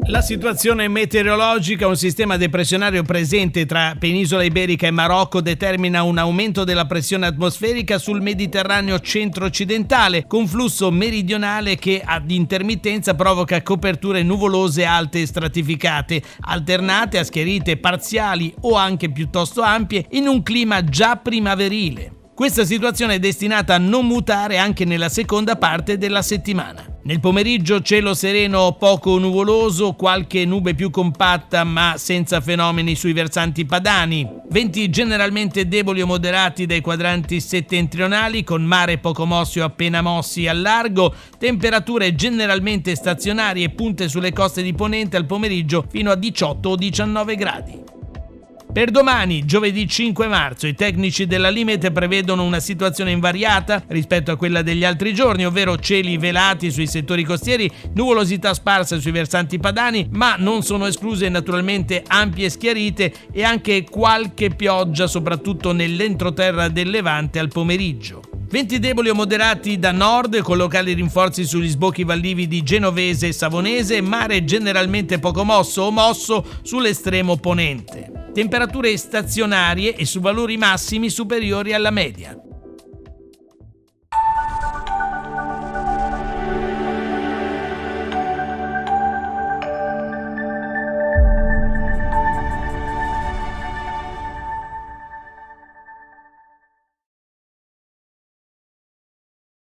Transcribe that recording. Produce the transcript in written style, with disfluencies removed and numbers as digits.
La situazione meteorologica, un sistema depressionario presente tra penisola iberica e Marocco determina un aumento della pressione atmosferica sul Mediterraneo centro-occidentale, con flusso meridionale che ad intermittenza provoca coperture nuvolose alte e stratificate, alternate a schiarite parziali o anche piuttosto ampie in un clima già primaverile. Questa situazione è destinata a non mutare anche nella seconda parte della settimana. Nel pomeriggio cielo sereno poco nuvoloso, qualche nube più compatta ma senza fenomeni sui versanti padani. Venti generalmente deboli o moderati dai quadranti settentrionali con mare poco mossi o appena mossi al largo, temperature generalmente stazionarie e punte sulle coste di ponente al pomeriggio fino a 18 o 19 gradi. Per domani, giovedì 5 marzo, i tecnici della Limet prevedono una situazione invariata rispetto a quella degli altri giorni, ovvero cieli velati sui settori costieri, nuvolosità sparsa sui versanti padani, ma non sono escluse naturalmente ampie schiarite e anche qualche pioggia, soprattutto nell'entroterra del Levante al pomeriggio. Venti deboli o moderati da nord con locali rinforzi sugli sbocchi vallivi di Genovese e Savonese, mare generalmente poco mosso o mosso sull'estremo ponente. Temperature stazionarie e su valori massimi superiori alla media.